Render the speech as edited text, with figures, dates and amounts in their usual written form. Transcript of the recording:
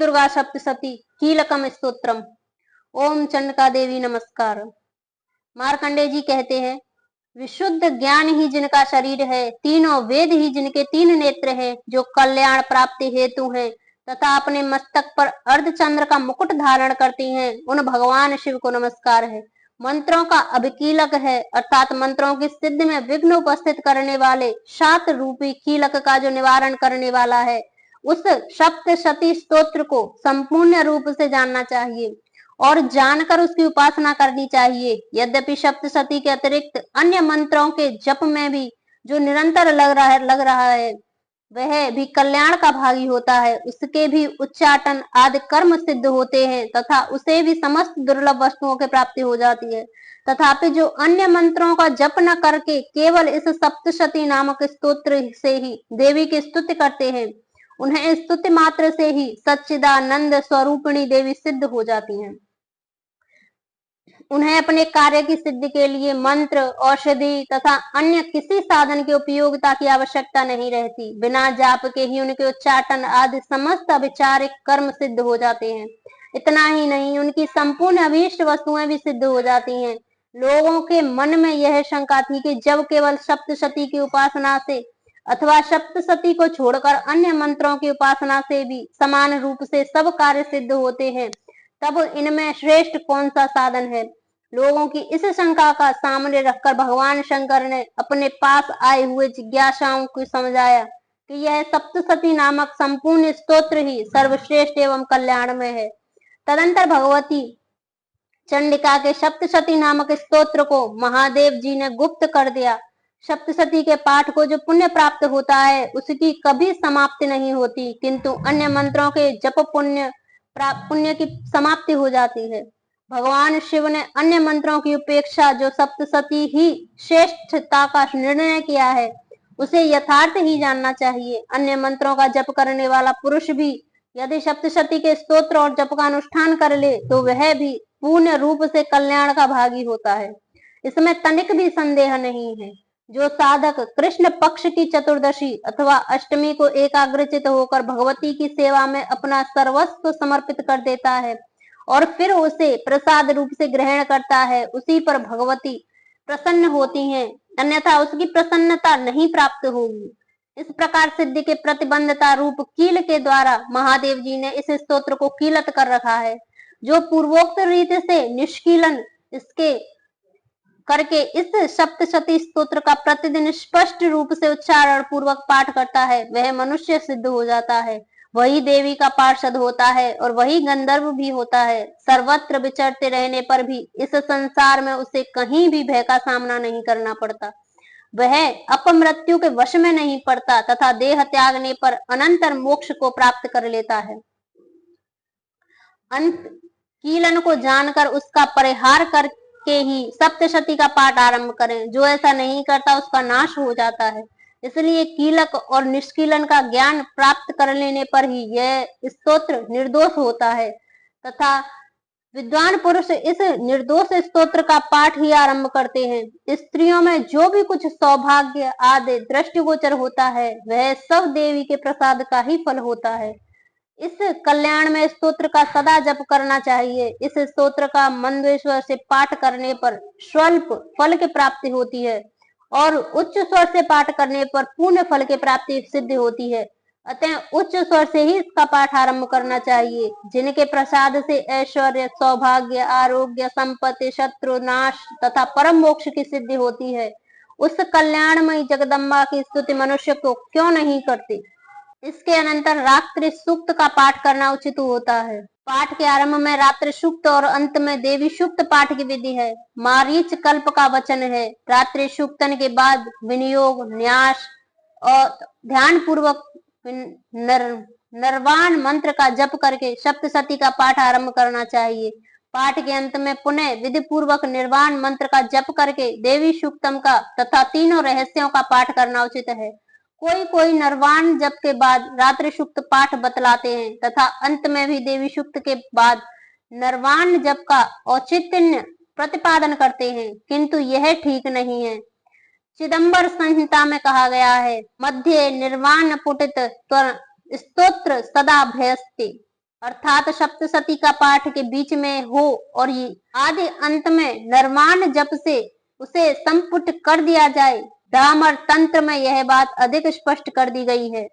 दुर्गा सप्तशती कीलकम स्तोत्रम। ओम चंडिका देवी नमस्कार। मार्कंडे जी कहते हैं, विशुद्ध ज्ञान ही जिनका शरीर है, तीनों वेद ही जिनके तीन नेत्र हैं, जो कल्याण प्राप्ति हेतु हैं तथा अपने मस्तक पर अर्धचंद्र का मुकुट धारण करती हैं, उन भगवान शिव को नमस्कार है। मंत्रों का अभिकीलक है, अर्थात मंत्रों की सिद्धि में विघ्न उपस्थित करने वाले शात रूपी कीलक का जो निवारण करने वाला है, उस सप्तशती स्तोत्र को संपूर्ण रूप से जानना चाहिए और जानकर उसकी उपासना करनी चाहिए। यद्यपि सप्तशती के अतिरिक्त अन्य मंत्रों के जप में भी जो निरंतर लग रहा है वह भी कल्याण का भागी होता है, उसके भी उच्चाटन आदि कर्म सिद्ध होते हैं तथा उसे भी समस्त दुर्लभ वस्तुओं की प्राप्ति हो जाती है। तथापि जो अन्य मंत्रों का जप न करके केवल इस सप्तशती नामक स्तोत्र से ही देवी की स्तुति करते हैं, उन्हें स्तुति मात्र से ही सच्चिदानंद स्वरूपिणी देवी सिद्ध हो जाती हैं। उन्हें अपने कार्य की सिद्धि के लिए मंत्र, औषधि तथा अन्य किसी साधन की उपयोगिता की आवश्यकता नहीं रहती। बिना जाप के ही उनके उच्चाटन आदि समस्त अभिचारिक कर्म सिद्ध हो जाते हैं। इतना ही नहीं, उनकी संपूर्ण अभीष्ट वस्तुएं भी सिद्ध हो जाती हैं। लोगों के मन में यह शंका थी कि जब केवल सप्तशती की उपासना से अथवा सप्तशती को छोड़कर अन्य मंत्रों की उपासना से भी समान रूप से सब कार्य सिद्ध होते हैं, तब इनमें श्रेष्ठ कौन सा साधन है। लोगों की इस शंका का सामने रखकर भगवान शंकर ने अपने पास आए हुए जिज्ञासाओं को समझाया कि यह सप्तशती नामक संपूर्ण स्तोत्र ही सर्वश्रेष्ठ एवं कल्याणमय है। तदंतर भगवती चंडिका के सप्तशती नामक स्तोत्र को महादेव जी ने गुप्त कर दिया। सप्तशती के पाठ को जो पुण्य प्राप्त होता है उसकी कभी समाप्ति नहीं होती, किंतु अन्य मंत्रों के जप पुण्य की समाप्ति हो जाती है। भगवान शिव ने अन्य मंत्रों की उपेक्षा जो सप्तशती ही श्रेष्ठता का निर्णय किया है, उसे यथार्थ ही जानना चाहिए। अन्य मंत्रों का जप करने वाला पुरुष भी यदि सप्तशती के स्तोत्र और जप का अनुष्ठान कर ले तो वह भी पूर्ण रूप से कल्याण का भागी होता है, इसमें तनिक भी संदेह नहीं है। जो साधक कृष्ण पक्ष की चतुर्दशी अथवा अष्टमी को एकाग्रचित होकर भगवती की सेवा में अपना सर्वस्व समर्पित कर देता है और फिर उसे प्रसाद रूप से ग्रहण करता है, उसी पर भगवती प्रसन्न होती हैं, अन्यथा उसकी प्रसन्नता नहीं प्राप्त होगी। इस प्रकार सिद्धि के प्रतिबंधता रूप कील के द्वारा महादेव जी ने इस स्तोत्र को कीलत कर रखा है। जो पूर्वोक्त रीति से निष्कीलन इसके करके इस सप्तशती स्तोत्र का प्रतिदिन स्पष्ट रूप से उच्चारण पूर्वक पाठ करता है, वह मनुष्य सिद्ध हो जाता है, वही देवी का पार्षद होता है और वही गंधर्व भी होता है। सर्वत्र विचरते रहने पर भी इस संसार में उसे कहीं भी भय का सामना नहीं करना पड़ता, वह अपमृत्यु के वश में नहीं पड़ता तथा देह त्यागने पर अनंतर मोक्ष को प्राप्त कर लेता है। अंत कीलन को जानकर उसका परिहार करके ही सप्तशती का पाठ आरंभ करें। जो ऐसा नहीं करता उसका नाश हो जाता है। इसलिए कीलक और निष्कीलन का ज्ञान प्राप्त कर लेने पर ही यह स्तोत्र निर्दोष होता है तथा विद्वान पुरुष इस निर्दोष स्तोत्र का पाठ ही आरंभ करते हैं। स्त्रियों में जो भी कुछ सौभाग्य आदि दृष्टिगोचर होता है वह सब देवी के प्रसाद का ही फल होता है। इस कल्याण में स्तोत्र का सदा जप करना चाहिए। इस स्तोत्र का मंद्रेश्वर से पाठ करने पर स्वल्प फल की प्राप्ति होती है और उच्च स्वर से पाठ करने पर पूर्ण फल की प्राप्ति सिद्ध होती है। अतः उच्च स्वर से ही इसका पाठ आरंभ करना चाहिए। जिनके प्रसाद से ऐश्वर्य, सौभाग्य, आरोग्य, संपत्ति, शत्रु नाश तथा परम मोक्ष की सिद्धि होती है, उस कल्याणमयी जगदम्बा की स्तुति मनुष्य को क्यों नहीं करती। इसके अनंतर रात्रि सूक्त का पाठ करना उचित होता है। पाठ के आरंभ में रात्रि सूक्त और अंत में देवी सूक्त पाठ की विधि है। मारीच कल्प का वचन है। रात्रि सूक्तन के बाद विनियोग, न्यास और ध्यान पूर्वक निर्वाण मंत्र का जप करके सप्तशती का पाठ आरंभ करना चाहिए। पाठ के अंत में पुनः विधि पूर्वक निर्वाण मंत्र का जप करके देवी सूक्तम का तथा तीनों रहस्यों का पाठ करना उचित है। कोई निर्वाण जप के बाद रात्रि सूक्त पाठ बतलाते हैं तथा अंत में भी देवी सूक्त के बाद निर्वाण जप का औचित्य प्रतिपादन करते हैं, किंतु यह ठीक नहीं है। चिदंबर संहिता में कहा गया है, मध्य निर्वाण पुटित स्तोत्र सदा भयस्ते। अर्थात सप्तशती का पाठ के बीच में हो और ये आदि अंत में निर्माण जप से उसे संपुट कर दिया जाए। डामर तंत्र में यह बात अधिक स्पष्ट कर दी गई है।